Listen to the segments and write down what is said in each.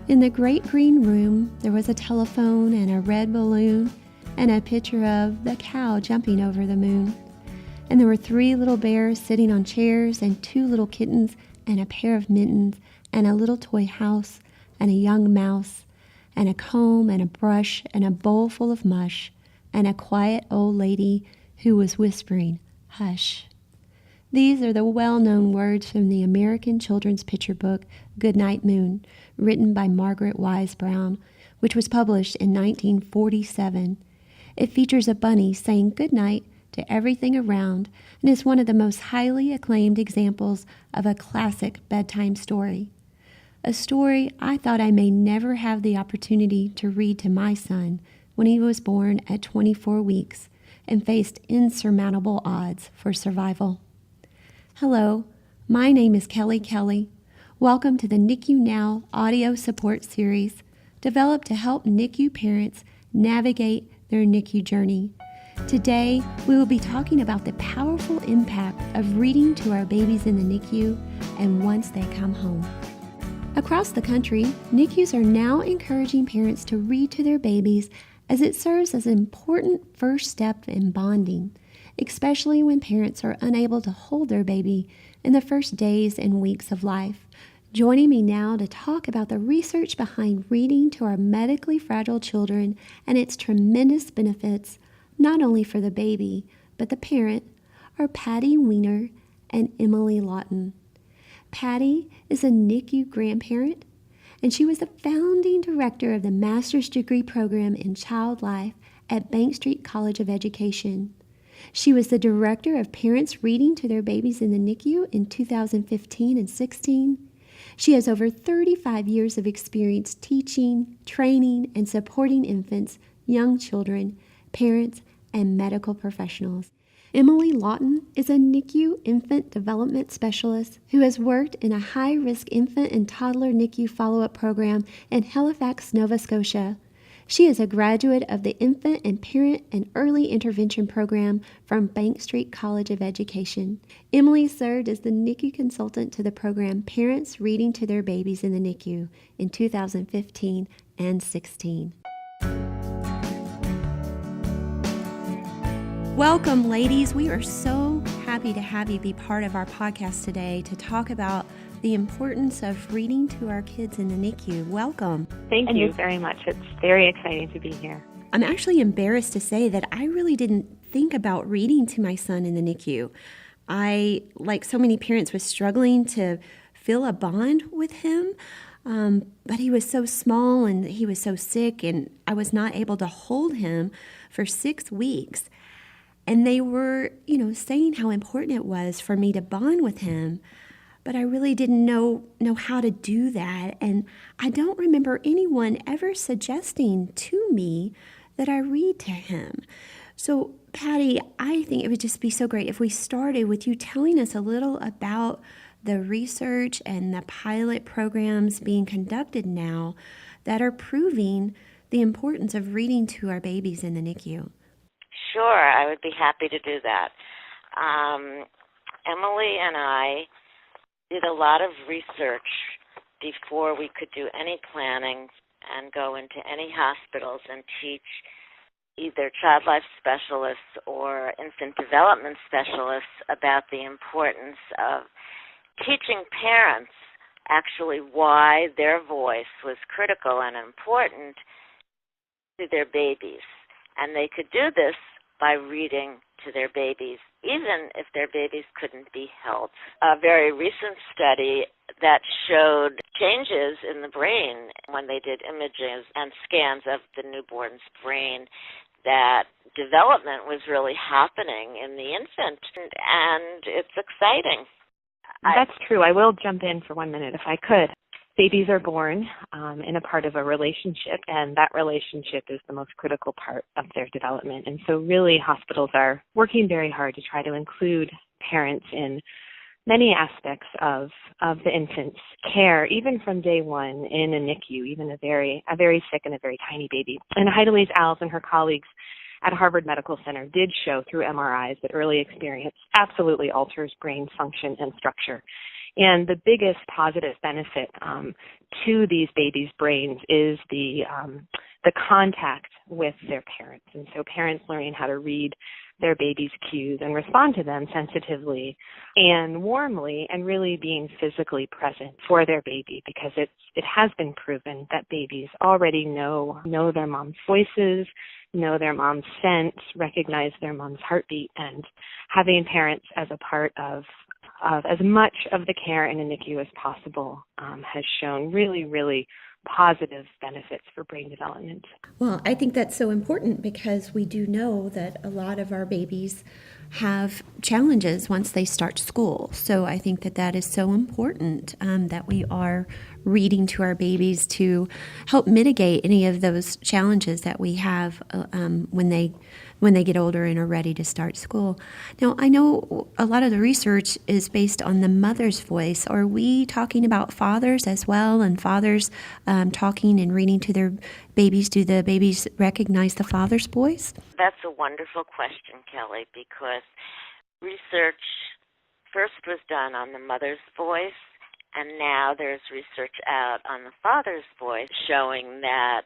In the great green room, there was a telephone and a red balloon and a picture of the cow jumping over the moon. And there were 3 little bears sitting on chairs and 2 little kittens and a pair of mittens and a little toy house and a young mouse and a comb and a brush and a bowl full of mush and a quiet old lady who was whispering, "Hush." These are the well-known words from the American children's picture book, Goodnight Moon, written by Margaret Wise Brown, which was published in 1947. It features a bunny saying goodnight to everything around and is one of the most highly acclaimed examples of a classic bedtime story. A story I thought I may never have the opportunity to read to my son when he was born at 24 weeks and faced insurmountable odds for survival. Hello, my name is Kelly Kelly. Welcome to the NICU Now audio support series, developed to help NICU parents navigate their NICU journey. Today, we will be talking about the powerful impact of reading to our babies in the NICU and once they come home. Across the country, NICUs are now encouraging parents to read to their babies as it serves as an important first step in bonding, especially when parents are unable to hold their baby in the first days and weeks of life. Joining me now to talk about the research behind reading to our medically fragile children and its tremendous benefits, not only for the baby, but the parent, are Patty Weiner and Emily Lawton. Patty is a NICU grandparent, and she was the founding director of the Master's Degree Program in Child Life at Bank Street College of Education. She was the director of Parents Reading to Their Babies in the NICU in 2015 and 16. She has over 35 years of experience teaching, training, and supporting infants, young children, parents, and medical professionals. Emily Lawton is a NICU infant development specialist who has worked in a high-risk infant and toddler NICU follow-up program in Halifax, Nova Scotia. She is a graduate of the Infant and Parent and Early Intervention Program from Bank Street College of Education. Emily served as the NICU consultant to the program Parents Reading to Their Babies in the NICU in 2015 and 16. Welcome, ladies. We are so happy to have you be part of our podcast today to talk about the importance of reading to our kids in the NICU. Welcome. Thank you very much. It's very exciting to be here. I'm actually embarrassed to say that I really didn't think about reading to my son in the NICU. I, like so many parents, was struggling to feel a bond with him, but he was so small and he was so sick, and I was not able to hold him for 6 weeks. And they were, saying how important it was for me to bond with him, but I really didn't know how to do that. And I don't remember anyone ever suggesting to me that I read to him. So, Patty, I think it would just be so great if we started with you telling us a little about the research and the pilot programs being conducted now that are proving the importance of reading to our babies in the NICU. Sure, I would be happy to do that. Emily and I did a lot of research before we could do any planning and go into any hospitals and teach either child life specialists or infant development specialists about the importance of teaching parents actually why their voice was critical and important to their babies. And they could do this by reading to their babies, even if their babies couldn't be held. A very recent study that showed changes in the brain when they did images and scans of the newborn's brain, that development was really happening in the infant, and it's exciting. That's true. I will jump in for 1 minute if I could. Babies are born in a part of a relationship, and that relationship is the most critical part of their development. And so really hospitals are working very hard to try to include parents in many aspects of the infant's care, even from day one in a NICU, even a very sick and a very tiny baby. And Heidelise Alves and her colleagues at Harvard Medical Center did show through MRIs that early experience absolutely alters brain function and structure. And the biggest positive benefit to these babies' brains is the contact with their parents. And so parents learning how to read their baby's cues and respond to them sensitively and warmly, and really being physically present for their baby, because it has been proven that babies already know their mom's voices, know their mom's scent, recognize their mom's heartbeat, and having parents as a part of as much of the care in a NICU as possible has shown really, really positive benefits for brain development. Well, I think that's so important because we do know that a lot of our babies have challenges once they start school. So I think that is so important, that we are reading to our babies to help mitigate any of those challenges that we have when they get older and are ready to start school. Now, I know a lot of the research is based on the mother's voice. Are we talking about fathers as well, and fathers talking and reading to their babies? Do the babies recognize the father's voice? That's a wonderful question, Kelly, because research first was done on the mother's voice, and now there's research out on the father's voice showing that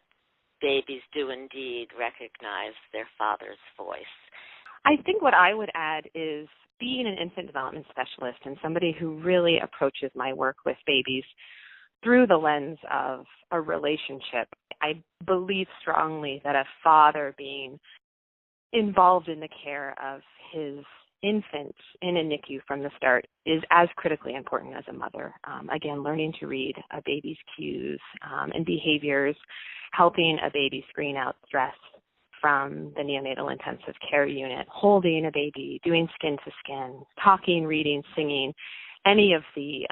babies do indeed recognize their father's voice. I think what I would add is, being an infant development specialist and somebody who really approaches my work with babies through the lens of a relationship, I believe strongly that a father being involved in the care of his infant in a NICU from the start is as critically important as a mother. Again, learning to read a baby's cues and behaviors, helping a baby screen out stress from the neonatal intensive care unit, holding a baby, doing skin to skin, talking, reading, singing, any of the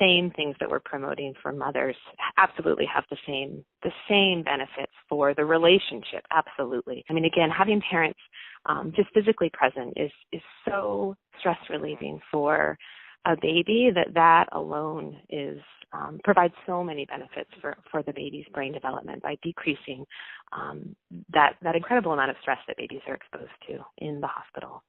same things that we're promoting for mothers absolutely have the same benefits for the relationship. Absolutely. I mean, again, having parents just physically present is so stress relieving for a baby that alone provides so many benefits for the baby's brain development by decreasing that incredible amount of stress that babies are exposed to in the hospital.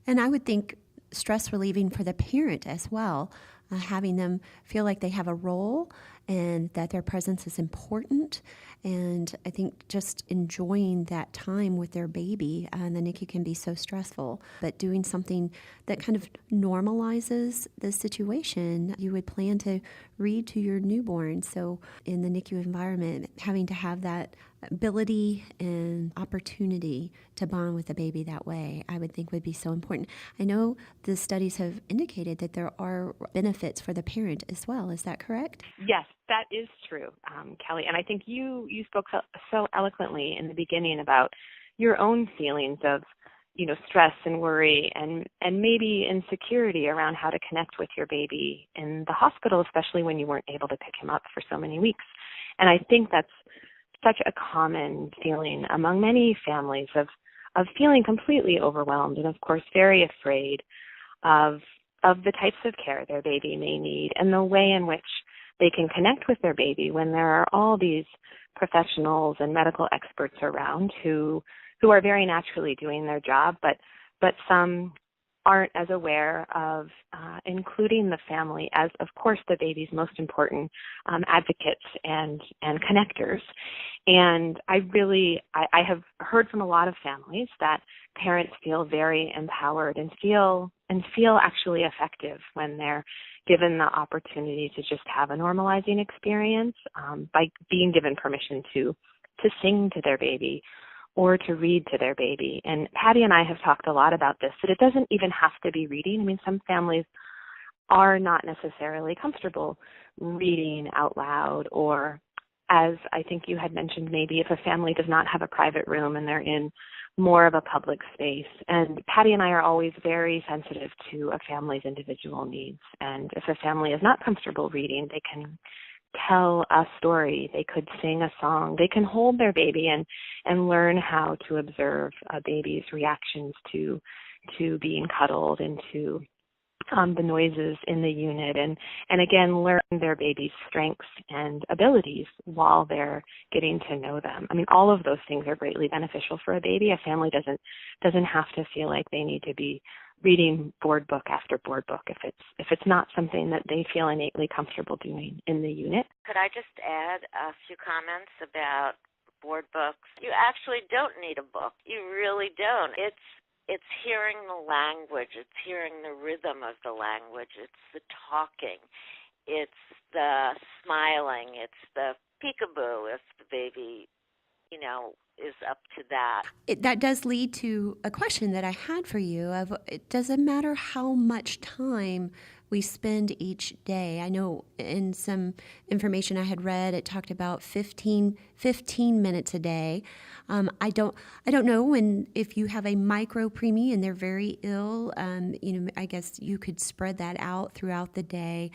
And I would think stress relieving for the parent as well, having them feel like they have a role and that their presence is important. And I think just enjoying that time with their baby, and the NICU can be so stressful, but doing something that kind of normalizes the situation. You would plan to read to your newborn. So in the NICU environment, having to have that ability and opportunity to bond with the baby that way, I would think would be so important. I know the studies have indicated that there are benefits for the parent as well. Is that correct? Yes, that is true, Kelly. And I think you spoke so eloquently in the beginning about your own feelings of, stress and worry and maybe insecurity around how to connect with your baby in the hospital, especially when you weren't able to pick him up for so many weeks. And I think that's such a common feeling among many families of feeling completely overwhelmed and, of course, very afraid of the types of care their baby may need and the way in which they can connect with their baby when there are all these professionals and medical experts around who are very naturally doing their job, but some aren't as aware of including the family as, of course, the baby's most important advocates and connectors. And I have heard from a lot of families that parents feel very empowered and feel actually effective when they're given the opportunity to just have a normalizing experience by being given permission to sing to their baby or to read to their baby. And Patty and I have talked a lot about this, that it doesn't even have to be reading. I mean, some families are not necessarily comfortable reading out loud, or as I think you had mentioned, maybe if a family does not have a private room and they're in more of a public space. And Patty and I are always very sensitive to a family's individual needs. And if a family is not comfortable reading, they can tell a story, they could sing a song, they can hold their baby and learn how to observe a baby's reactions to being cuddled and to the noises in the unit, and again, learn their baby's strengths and abilities while they're getting to know them. I mean, all of those things are greatly beneficial for a baby. A family doesn't have to feel like they need to be reading board book after board book if it's not something that they feel innately comfortable doing in the unit. Could I just add a few comments about board books? You actually don't need a book. You really don't. It's hearing the language. It's hearing the rhythm of the language. It's the talking. It's the smiling. It's the peekaboo if the baby, is up to that. That does lead to a question that I had for you of, does it matter how much time we spend each day? I know in some information I had read, it talked about 15 minutes a day. I don't know if you have a micro preemie and they're very ill, I guess you could spread that out throughout the day,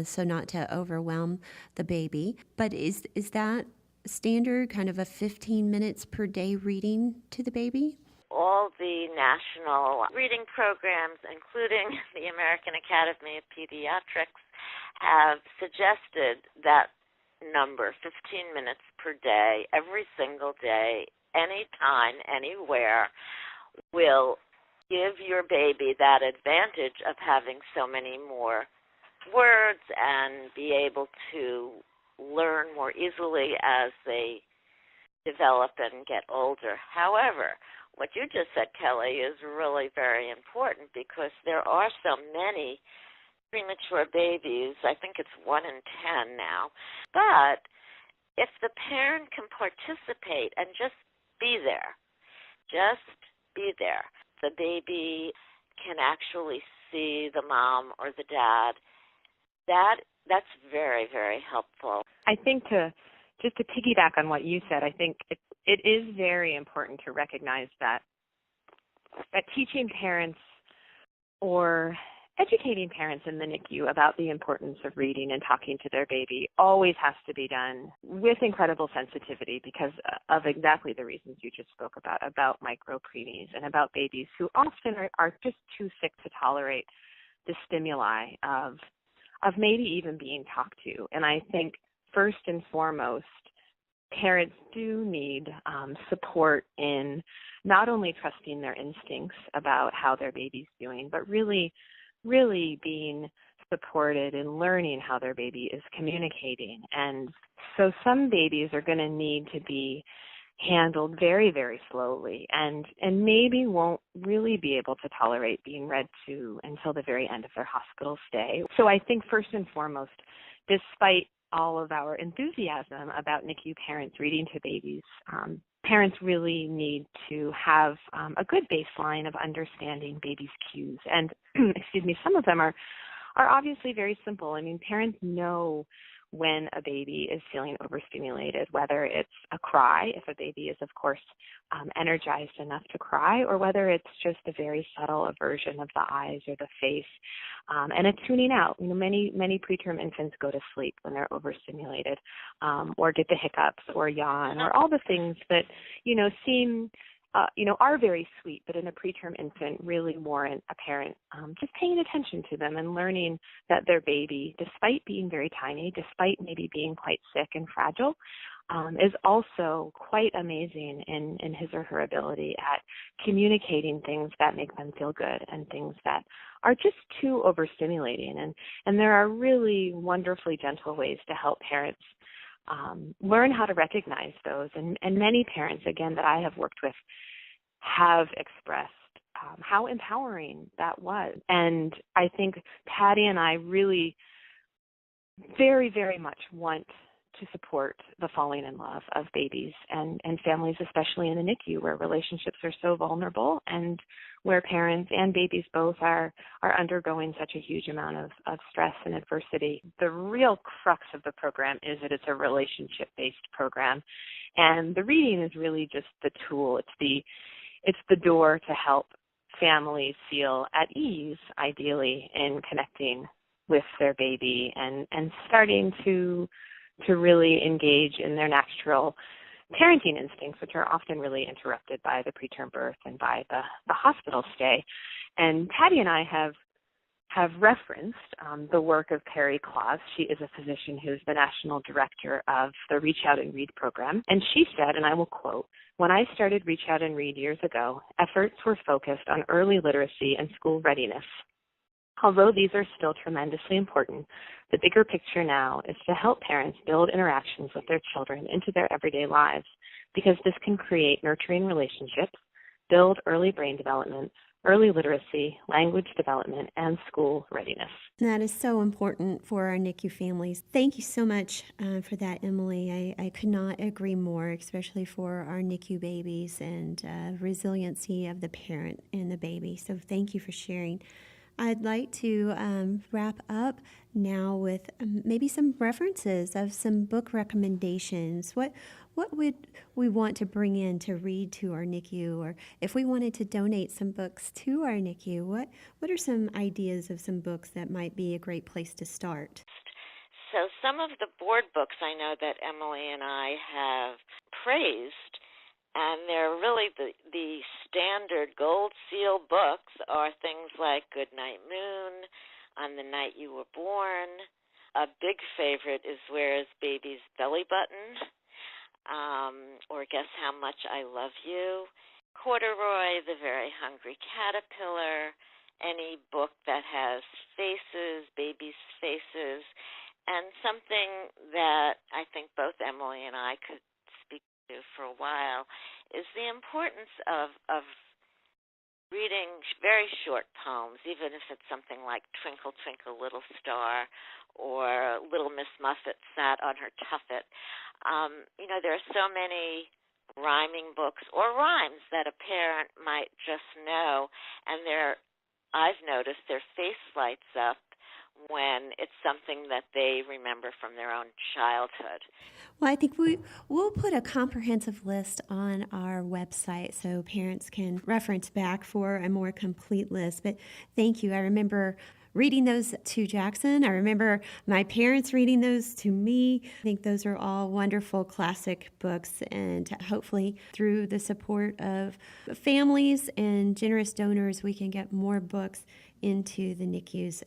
so not to overwhelm the baby. But is that standard, kind of a 15 minutes per day reading to the baby? All the national reading programs, including the American Academy of Pediatrics, have suggested that number, 15 minutes per day, every single day, anytime, anywhere, will give your baby that advantage of having so many more words and be able to learn more easily as they develop and get older. However, what you just said, Kelly, is really very important because there are so many premature babies. I think it's 1 in 10 now. But if the parent can participate and just be there, the baby can actually see the mom or the dad. That's very, very helpful. I think to piggyback on what you said, I think it is very important to recognize that teaching parents or educating parents in the NICU about the importance of reading and talking to their baby always has to be done with incredible sensitivity because of exactly the reasons you just spoke about micro preemies and about babies who often are just too sick to tolerate the stimuli of maybe even being talked to. And I think first and foremost, parents do need support in not only trusting their instincts about how their baby's doing, but really being supported in learning how their baby is communicating. And so some babies are going to need to be handled very, very slowly and maybe won't really be able to tolerate being read to until the very end of their hospital stay. So I think first and foremost, despite all of our enthusiasm about NICU parents reading to babies, parents really need to have a good baseline of understanding babies' cues. And, some of them are obviously very simple. I mean, parents know when a baby is feeling overstimulated, whether it's a cry, if a baby is, of course, energized enough to cry, or whether it's just a very subtle aversion of the eyes or the face, and a tuning out. Many preterm infants go to sleep when they're overstimulated, or get the hiccups or yawn, or all the things that, seem are very sweet, but in a preterm infant really warrant a parent just paying attention to them and learning that their baby, despite being very tiny, despite maybe being quite sick and fragile, is also quite amazing in his or her ability at communicating things that make them feel good and things that are just too overstimulating. And there are really wonderfully gentle ways to help parents learn how to recognize those. And many parents, again, that I have worked with have expressed how empowering that was. And I think Patty and I really very, very much want to support the falling in love of babies and families, especially in the NICU, where relationships are so vulnerable and where parents and babies both are undergoing such a huge amount of stress and adversity. The real crux of the program is that it's a relationship-based program, and the reading is really just the tool. It's the door to help families feel at ease, ideally, in connecting with their baby and starting to really engage in their natural parenting instincts, which are often really interrupted by the preterm birth and by the hospital stay. And Patty and I have have referenced the work of Perry Claus. She is a physician who's the national director of the Reach Out and Read program. And she said, and I will quote, "When I started Reach Out and Read years ago, efforts were focused on early literacy and school readiness. Although these are still tremendously important, the bigger picture now is to help parents build interactions with their children into their everyday lives, because this can create nurturing relationships, build early brain development, early literacy, language development, and school readiness." That is so important for our NICU families. Thank you so much for that, Emily. I could not agree more, especially for our NICU babies and resiliency of the parent and the baby. So thank you for sharing. I'd like to wrap up now with maybe some references of some book recommendations. What would we want to bring in to read to our NICU, or if we wanted to donate some books to our NICU, what are some ideas of some books that might be a great place to start? So some of the board books I know that Emily and I have praised, and they're really the standard gold seal books, are things like Goodnight Moon, On the Night You Were Born. A big favorite is Where is Baby's Belly Button? Or Guess How Much I Love You. Corduroy, The Very Hungry Caterpillar. Any book that has faces, babies' faces. And something that I think both Emily and I could speak to for a while is the importance of reading very short poems, even if it's something like Twinkle, Twinkle, Little Star, or Little Miss Muffet Sat on Her Tuffet. There are so many rhyming books or rhymes that a parent might just know, and I've noticed their face lights up when it's something that they remember from their own childhood. Well, I think we'll put a comprehensive list on our website so parents can reference back for a more complete list. But thank you. I remember reading those to Jackson. I remember my parents reading those to me. I think those are all wonderful classic books, and hopefully through the support of families and generous donors, we can get more books into the NICUs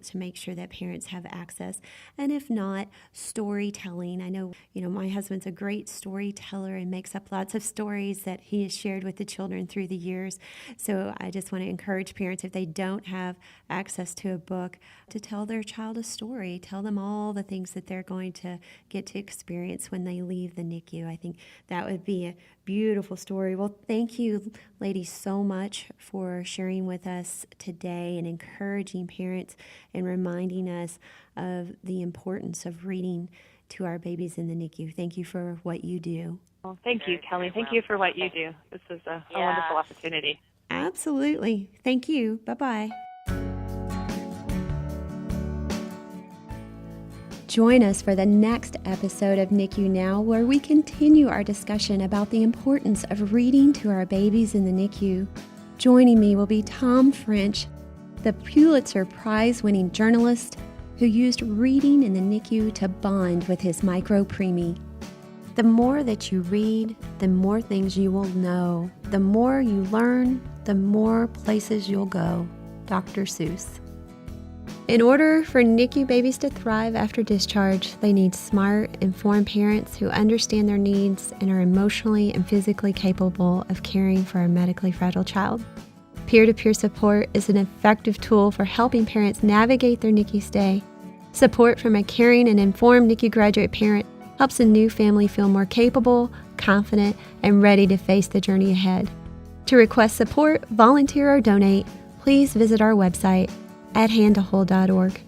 to make sure that parents have access. And if not, storytelling. I know, my husband's a great storyteller and makes up lots of stories that he has shared with the children through the years. So I just want to encourage parents, if they don't have access to a book, to tell their child a story. Tell them all the things that they're going to get to experience when they leave the NICU. I think that would be a beautiful story. Well, thank you, ladies, so much for sharing with us today and encouraging parents and reminding us of the importance of reading to our babies in the NICU. Thank you for what you do. Well, thank you, Kelly. Thank you for what you do. This is a wonderful opportunity. Absolutely. Thank you. Bye-bye. Join us for the next episode of NICU Now, where we continue our discussion about the importance of reading to our babies in the NICU. Joining me will be Tom French, the Pulitzer Prize-winning journalist who used reading in the NICU to bond with his micro-preemie. The more that you read, the more things you will know. The more you learn, the more places you'll go. Dr. Seuss. In order for NICU babies to thrive after discharge, they need smart, informed parents who understand their needs and are emotionally and physically capable of caring for a medically fragile child. Peer-to-peer support is an effective tool for helping parents navigate their NICU stay. Support from a caring and informed NICU graduate parent helps a new family feel more capable, confident, and ready to face the journey ahead. To request support, volunteer, or donate, please visit our website at handtohold.org.